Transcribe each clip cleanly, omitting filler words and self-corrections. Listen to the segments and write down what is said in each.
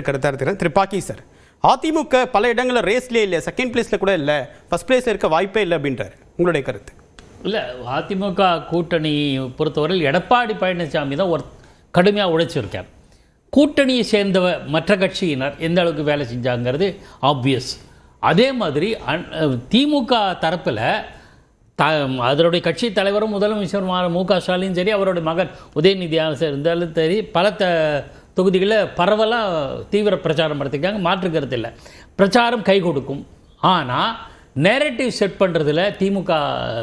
கருத்தா இருக்கிறேன். திரு பாக்கி சார், அதிமுக பல இடங்களில் ரேஸ்லேயே இல்லை, செகண்ட் பிளேஸில் கூட இல்லை, ஃபர்ஸ்ட் பிளேஸில் இருக்க வாய்ப்பே இல்லை அப்படின்றாரு. உங்களுடைய கருத்து? இல்லை, அதிமுக கூட்டணி பொறுத்தவரையில் எடப்பாடி பழனிசாமி தான் ஒரு கடுமையாக உழைச்சிருக்கார். கூட்டணியை சேர்ந்த மற்ற கட்சியினர் எந்த அளவுக்கு வேலை செஞ்சாங்கிறது ஆப்வியஸ். அதே மாதிரி திமுக தரப்பில் அதனுடைய கட்சி தலைவரும் முதலமைச்சருமான மு.க. ஸ்டாலின் சரி, அவருடைய மகன் உதயநிதி இருந்தாலும் சரி, பல தொகுதிகளில் பரவலாக தீவிர பிரச்சாரம் நடத்திருக்காங்க. மாற்றுக்கிறது இல்லை, பிரச்சாரம் கை கொடுக்கும். ஆனால் நேரட்டிவ் செட் பண்ணுறதுல திமுக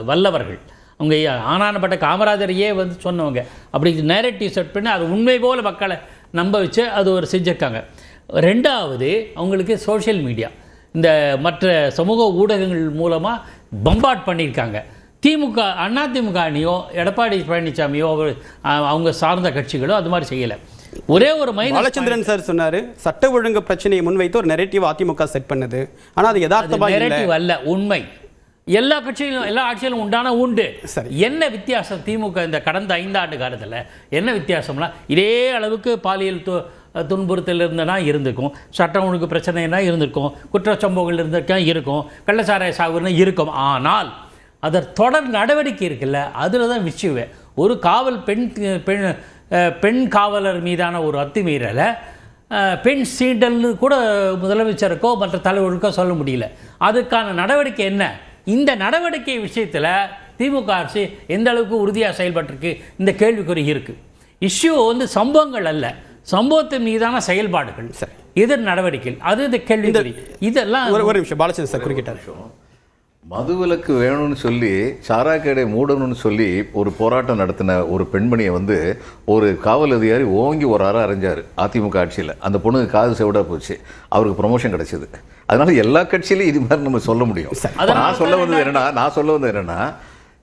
வல்லவர்கள். அவங்க ஆனானப்பட்ட காமராஜரையே சொன்னவங்க. அப்படி நேரட்டிவ் செட் பண்ணி அது உண்மை போல் மக்களை நம்ப வச்சு அது ஒரு செஞ்சுருக்காங்க. ரெண்டாவது, அவங்களுக்கு சோஷியல் மீடியா, இந்த மற்ற சமூக ஊடகங்கள் மூலமாக பம்பாட் பண்ணியிருக்காங்க. திமுக அதிமுக அணியோ எடப்பாடி பழனிசாமியோ அவங்க சார்ந்த கட்சிகளோ அது மாதிரி செய்யலை. ஒரே ஒரு பாலச்சந்திரன் சார் சொன்னாரு, சட்ட ஒழுங்கு பிரச்சனையை முன்வைத்து ஒரு நெரேட்டிவ் அதிமுக செட் பண்ணது. ஆனால் அது யதார்த்தமா நெரேட்டிவ் அல்ல, உண்மை. எல்லா கட்சியிலும் எல்லா ஆட்சியிலும் உண்டான உண்டு. என்ன வித்தியாசம்? திமுக இந்த கடந்த 5 ஆண்டு காலத்தில் என்ன வித்தியாசம்னா, இதே அளவுக்கு பாலியல் துன்புறுத்தல் இருந்தனா இருந்திருக்கும், சட்டம் ஒழுங்கு பிரச்சனைனா இருந்திருக்கும், குற்றச்சம்பவங்கள் இருந்திருக்கா இருக்கும், கள்ளச்சாராய சாகுனா இருக்கும். ஆனால் அதர் தொடர் நடவடிக்கை இருக்குல்ல, அதில் தான் விஷயமே. ஒரு காவல் பெண் காவலர் மீதான ஒரு அத்துமீறலை பெண் சீண்டல்னு கூட முதலமைச்சருக்கோ மற்ற தலைவருக்கோ சொல்ல முடியல. அதுக்கான நடவடிக்கை என்ன? இந்த நடவடிக்கை விஷயத்தில் திமுக அரசு எந்த அளவுக்கு உறுதியாக செயல்பட்டிருக்கு, இந்த கேள்விக்குறி இருக்குது. இஷ்யூ சம்பவங்கள் அல்ல, சம்பவத்தின் மீதான செயல்பாடுகள், எதிர் நடவடிக்கைகள், அது இந்த கேள்விக்குறி. இதெல்லாம் ஒரு நிமிஷம் பாலச்சந்திரன் சார் குறுக்கிட்டார். மதுவிலக்கு வேணும்னு சொல்லி சாராக்கடை மூடணும்னு சொல்லி ஒரு போராட்டம் நடத்தின ஒரு பெண்மணியை ஒரு காவல் அதிகாரி ஓங்கி ஒரு அரைஞ்சார் அதிமுக ஆட்சியில். அந்த பொண்ணுக்கு காது செவிடா போச்சு, அவருக்கு ப்ரொமோஷன் கிடைச்சது. அதனால எல்லா கட்சியிலையும் இது மாதிரி நம்ம சொல்ல முடியும். நான் சொல்ல வந்தது என்னன்னா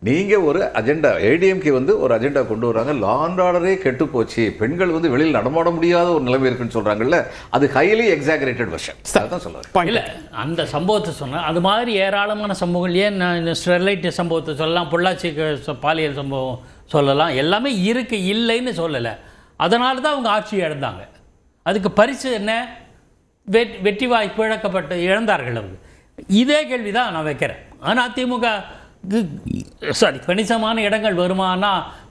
நீங்கள் ஒரு அஜெண்டா, ஏடிஎம்கே ஒரு அஜெண்டா கொண்டு வராங்க, லா அண்ட் ஆர்டரே கெட்டு போச்சு, பெண்கள் வெளியில் நடமாட முடியாத ஒரு நிலைமை இருக்குன்னு சொல்கிறாங்கல்ல, அது ஹைலி எக்ஸாகரேட்டட் வெர்ஷன். அதான் சொல்லுவாங்க. இல்லை, அந்த சம்பவத்தை சொன்னால் அது மாதிரி ஏராளமான சம்பவங்கள், ஏன் நான் ஸ்டெர்லைட் சம்பவத்தை சொல்லலாம், பொள்ளாச்சி பாலியல் சம்பவம் சொல்லலாம், எல்லாமே இருக்கு, இல்லைன்னு சொல்லலை. அதனால தான் அவங்க ஆட்சி இழந்தாங்க. அதுக்கு பரிசு என்ன? வெற்றி வாய்ப்பு இழந்தார்கள் அவங்க. இதே கேள்வி தான் நான் வைக்கிறேன். ஆனால் திமுக கணிசமான இடங்கள்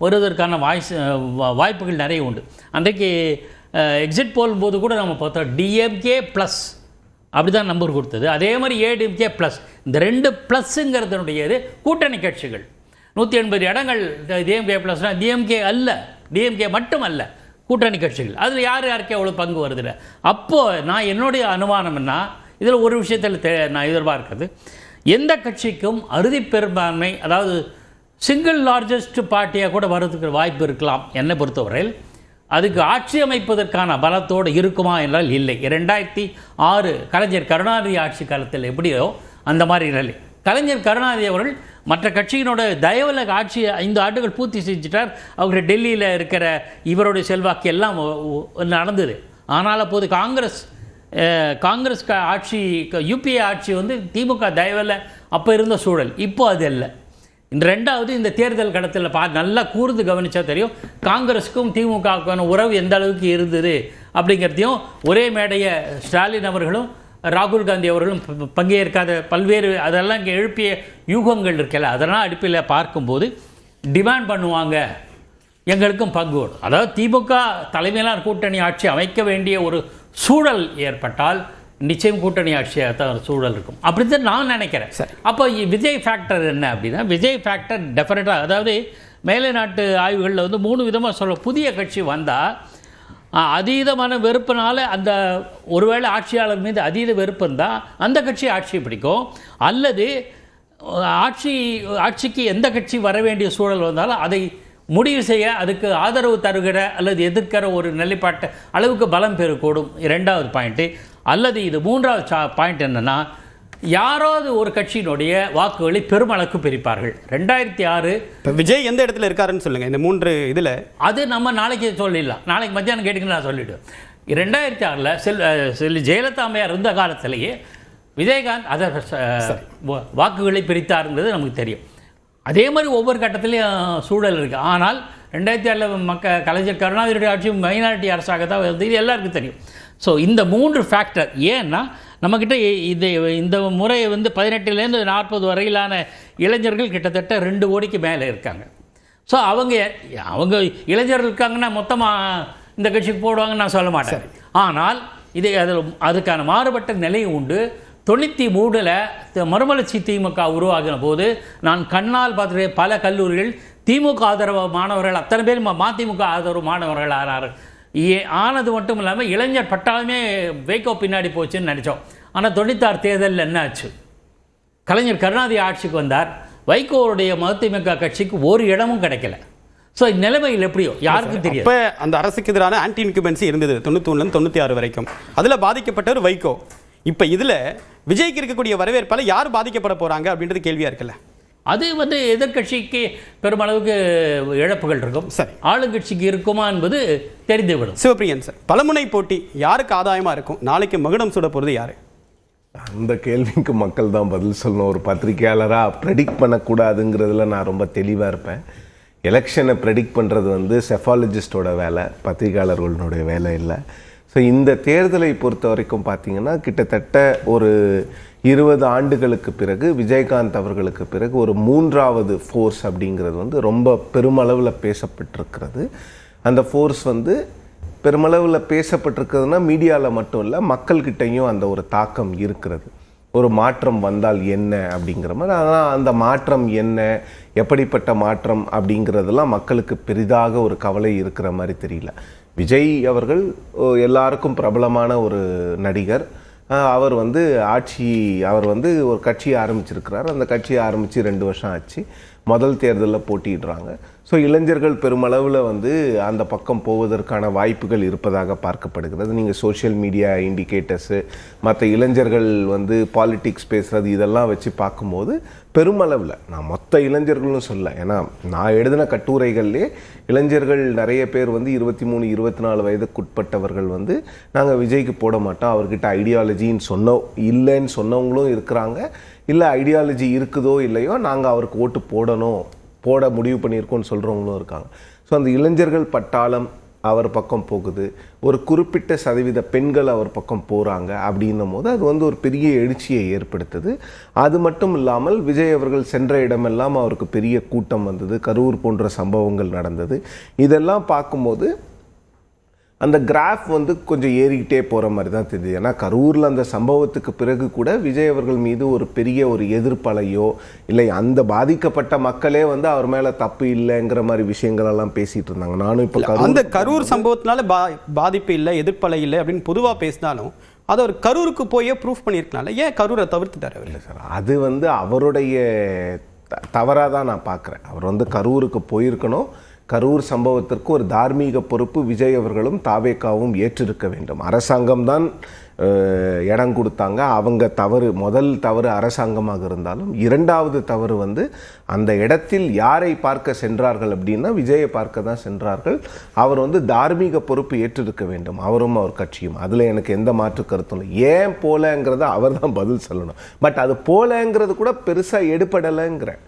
வருவதற்கான வாய்ப்புகள் நிறைய உண்டு. அன்றைக்கு எக்ஸிட் போல் போது கூட நம்ம பார்த்தோம், டிஎம்கே ப்ளஸ் அப்படி தான் நம்பர் கொடுத்தது. அதே மாதிரி ஏடிஎம்கே ப்ளஸ். இந்த 2 ப்ளஸ்ஸுங்கிறதுனுடையது கூட்டணி கட்சிகள். 180 இடங்கள் டிஎம்கே ப்ளஸ்னால் டிஎம்கே அல்ல, டிஎம்கே மட்டும் அல்ல, கூட்டணி கட்சிகள். அதில் யாருக்கு எவ்வளோ பங்கு வருதுல்ல. அப்போது நான் என்னுடைய அனுமானம் என்ன, இதில் ஒரு விஷயத்தில் நான் எதிர்பார்க்கிறது, எந்த கட்சிக்கும் அறுதி பெரும்பான்மை, அதாவது சிங்கிள் லார்ஜஸ்ட் பார்ட்டியாக கூட வர்றதுக்கு வாய்ப்பு இருக்கலாம். என்னை பொறுத்தவரையில் அதுக்கு ஆட்சி அமைப்பதற்கான பலத்தோடு இருக்குமா என்றால் இல்லை. 2006 கலைஞர் கருணாநிதி ஆட்சி காலத்தில் எப்படியோ அந்த மாதிரி நிலை. கலைஞர் கருணாநிதி அவர்கள் மற்ற கட்சியினோட தயவில் ஆட்சி 5 ஆண்டுகள் பூர்த்தி செஞ்சுட்டார். அவர் டெல்லியில் இருக்கிற இவருடைய செல்வாக்கு எல்லாம் நடந்தது. ஆனால் அப்போது காங்கிரஸ் ஆட்சி, யூபிஏ ஆட்சி திமுக தயவில் அப்போ இருந்த சூழல். இப்போ அது இல்லை. இந்த ரெண்டாவது, இந்த தேர்தல் கடத்தில் நல்லா கூர்ந்து கவனித்தா தெரியும், காங்கிரஸுக்கும் திமுகவுக்கான உறவு எந்த அளவுக்கு இருந்தது அப்படிங்கிறதையும். ஒரே மேடையை ஸ்டாலின் அவர்களும் ராகுல் காந்தி அவர்களும் பங்கேற்காத பல்வேறு அதெல்லாம் இங்கே எழுப்பிய யூகங்கள் இருக்கல, அதெல்லாம் அடிப்பில் பார்க்கும்போது டிமாண்ட் பண்ணுவாங்க, எங்களுக்கும் பங்கு வரும். அதாவது திமுக தலைமையிலான கூட்டணி ஆட்சி அமைக்க வேண்டிய ஒரு சூழல் ஏற்பட்டால் நிச்சயம் கூட்டணி ஆட்சியாக தான் சூழல் இருக்கும். அப்படி தான் நான் நினைக்கிறேன். அப்போ விஜய் ஃபேக்டர் என்ன அப்படின்னா, விஜய் ஃபேக்டர் டெஃபினட்டாக, அதாவது மேலை நாட்டு ஆய்வுகளில் 3 விதமாக சொல்ல, புதிய கட்சி வந்தால் அதீதமான வெறுப்பினால அந்த ஒருவேளை ஆட்சியாளர் மீது அதீத வெறுப்பு இருந்தால் அந்த கட்சி ஆட்சியை பிடிக்கும், அல்லது ஆட்சிக்கு எந்த கட்சி வர வேண்டிய சூழல் வந்தாலும் அதை முடிவு செய்ய அதுக்கு ஆதரவு தருகிற அல்லது எதிர்க்கிற ஒரு நிலைப்பாட்டு அளவுக்கு பலம் பெறக்கூடும். 2வது பாயிண்ட்டு. அல்லது இது 3வது பாயிண்ட் என்னென்னா, யாராவது ஒரு கட்சியினுடைய வாக்குகளை பெருமளவுக்கு பிரிப்பார்கள். 2006 விஜய் எந்த இடத்துல இருக்காருன்னு சொல்லுங்கள். இந்த 3 இதில் அது நம்ம நாளைக்கு சொல்லிடலாம், நாளைக்கு மத்தியானம் கேட்டுக்கு நான் சொல்லிவிடுவேன். 2006 ஜெயலலிதா அம்மையார் இருந்த காலத்திலேயே விஜயகாந்த் அதை வாக்குகளை பிரித்தாருங்கிறது நமக்கு தெரியும். அதே மாதிரி ஒவ்வொரு கட்டத்திலையும் சூழல் இருக்குது. ஆனால் 2006 கலைஞர் கருணாநிதியுடைய ஆட்சி மைனாரிட்டி அரசாக தான் வருது, இது எல்லாருக்கும் தெரியும். ஸோ இந்த 3 ஃபேக்டர் ஏன்னா நம்மக்கிட்ட இந்த முறை வந்து 18லேருந்து 40 வரையிலான இளைஞர்கள் கிட்டத்தட்ட 2 கோடிக்கு மேலே இருக்காங்க. ஸோ அவங்க இளைஞர்கள் இருக்காங்கன்னா மொத்தமாக இந்த கட்சிக்கு போடுவாங்கன்னு நான் சொல்ல மாட்டேன். ஆனால் அதுக்கான மாறுபட்ட நிலை உண்டு. 93 மறுமலர்ச்சி திமுக உருவாகின போது நான் கண்ணால் பார்த்துட்டு பல கல்லூரிகள் திமுக ஆதரவு மாணவர்கள் அத்தனை பேர் மதிமுக ஆதரவு மாணவர்கள் ஆனது மட்டும் இல்லாமல் இளைஞர் பட்டாளமே வைகோ பின்னாடி போச்சுன்னு நினச்சோம். ஆனால் 96 தேர்தலில் என்ன ஆச்சு? கலைஞர் கருணாநிதி ஆட்சிக்கு வந்தார். வைகோவுடைய மதிமுக கட்சிக்கு ஒரு இடமும் கிடைக்கல. ஸோ நிலைமையில் எப்படியோ யாருக்கும் தெரியும். இப்போ அந்த அரசுக்கு எதிரான ஆன்டி இன்குபென்சி இருந்தது 91லேருந்து 96 வரைக்கும். அதில் பாதிக்கப்பட்டவர் வைகோ. இப்போ இதில் விஜய்க்கு இருக்கக்கூடிய வரவேற்பால் யார் பாதிக்கப்பட போகிறாங்க அப்படின்றது கேள்வியாக இருக்குல்ல. அது வந்து எதிர்கட்சிக்கு பெருமளவுக்கு இழப்புகள் இருக்கும். சரி, ஆளுங்கட்சிக்கு இருக்குமா என்பது தெரிந்துவிடும். சிவபிரியன் சார், பலமுனை போட்டி யாருக்கு ஆதாயமாக இருக்கும்? நாளைக்கு மகுடம் சுட போகிறது யார்? அந்த கேள்விக்கு மக்கள் தான் பதில் சொல்லணும். ஒரு பத்திரிகையாளராக ப்ரெடிக்ட் பண்ணக்கூடாதுங்கிறதுல நான் ரொம்ப தெளிவாக இருப்பேன். எலெக்ஷனை ப்ரெடிக்ட் பண்ணுறது வந்து செஃபாலஜிஸ்டோட வேலை, பத்திரிகையாளர்களுடைய வேலை இல்லை. ஸோ இந்த தேர்தலை பொறுத்த வரைக்கும் பார்த்திங்கன்னா கிட்டத்தட்ட ஒரு 20 ஆண்டுகளுக்கு பிறகு விஜயகாந்த் அவர்களுக்கு பிறகு ஒரு 3வது ஃபோர்ஸ் அப்படிங்கிறது வந்து ரொம்ப பெருமளவில் பேசப்பட்டிருக்கிறது. அந்த ஃபோர்ஸ் வந்து பெருமளவில் பேசப்பட்டிருக்கிறதுனா மீடியாவில் மட்டும் இல்லை, மக்கள்கிட்டையும் அந்த ஒரு தாக்கம் இருக்கிறது. ஒரு மாற்றம் வந்தால் என்ன அப்படிங்கிற மாதிரி. ஆனால் அந்த மாற்றம் என்ன, எப்படிப்பட்ட மாற்றம் அப்படிங்கிறதெல்லாம் மக்களுக்கு பெரிதாக ஒரு கவலை இருக்கிற மாதிரி தெரியல. விஜய் அவர்கள் எல்லாருக்கும் பிரபலமான ஒரு நடிகர். அவர் வந்து அவர் வந்து ஒரு கட்சியை ஆரம்பிச்சிருக்கிறார். அந்த கட்சியை ஆரம்பித்து 2 வருஷம் ஆச்சு. முதல் தேர்தலில் போட்டிடுறாங்க. ஸோ இளைஞர்கள் பெருமளவில் வந்து அந்த பக்கம் போவதற்கான வாய்ப்புகள் இருப்பதாக பார்க்கப்படுகிறது. நீங்கள் சோஷியல் மீடியா இண்டிகேட்டர்ஸு, மற்ற இளைஞர்கள் வந்து பாலிட்டிக்ஸ் பேசுகிறது, இதெல்லாம் வச்சு பார்க்கும்போது பெருமளவில், நான் மொத்த இளைஞர்கள்னு சொல்ல, ஏன்னா நான் எழுதின கட்டுரைகள்லேயே இளைஞர்கள் நிறைய பேர் வந்து 23, 24 வயதுக்குட்பட்டவர்கள் வந்து நாங்கள் விஜய்க்கு போட மாட்டோம், அவர்கிட்ட ஐடியாலஜின்னு இல்லைன்னு சொன்னவங்களும் இருக்கிறாங்க. இல்லை ஐடியாலஜி இருக்குதோ இல்லையோ நாங்கள் அவருக்கு ஓட்டு போட முடிவு பண்ணியிருக்கோன்னு சொல்கிறவங்களும் இருக்காங்க. ஸோ அந்த இளைஞர்கள் பட்டாளம் அவர் பக்கம் போகுது, ஒரு குறிப்பிட்ட சதவீத பெண்கள் அவர் பக்கம் போகிறாங்க. அப்படின்னும் போது அது வந்து ஒரு பெரிய எழுச்சியை ஏற்படுத்துது. அது மட்டும் இல்லாமல் விஜய் அவர்கள் சென்ற இடமெல்லாம் அவருக்கு பெரிய கூட்டம் வந்தது, கரூர் போன்ற சம்பவங்கள் நடந்தது. இதெல்லாம் பார்க்கும்போது அந்த கிராஃப் வந்து கொஞ்சம் ஏறிக்கிட்டே போகிற மாதிரி தான் தெரியுது. ஏன்னா கரூரில் அந்த சம்பவத்துக்கு பிறகு கூட விஜய் அவர்கள் மீது ஒரு பெரிய ஒரு எதிர்ப்பலையோ இல்லை அந்த பாதிக்கப்பட்ட மக்களே வந்து அவர் மேலே தப்பு இல்லைங்கிற மாதிரி விஷயங்களெல்லாம் பேசிகிட்டு இருந்தாங்க. நானும் இப்போ அந்த கரூர் சம்பவத்தினால பாதிப்பு இல்லை, எதிர்ப்பலை இல்லை அப்படின்னு பொதுவாக பேசினாலும் அதை ஒரு கரூருக்கு போய் ப்ரூஃப் பண்ணியிருக்கனால ஏன் கரூரை தவிர்த்துட்டார்? இல்லை சார், அது வந்து அவருடைய தவறாக தான் நான் பார்க்குறேன். அவர் வந்து கரூருக்கு போயிருக்கணும். கரூர் சம்பவத்திற்கு ஒரு தார்மீக பொறுப்பு விஜய் அவர்களும் தாவேக்காவும் ஏற்றிருக்க வேண்டும். அரசாங்கம்தான் இடம் கொடுத்தாங்க. அவங்க முதல் தவறு அரசாங்கமாக இருந்தாலும், 2வது தவறு வந்து அந்த இடத்தில் யாரை பார்க்க சென்றார்கள் அப்படின்னா விஜயை பார்க்க தான் சென்றார்கள். அவர் வந்து தார்மீக பொறுப்பு ஏற்றிருக்க வேண்டும், அவரும் அவர் கட்சியும். அதில் எனக்கு எந்த மாற்று கருத்தும் இல்லை. ஏன் போலங்கிறத அவர் தான் பதில் சொல்லணும். பட் அது போலங்கிறது கூட பெருசாக எடுபடலைங்கிறேன்.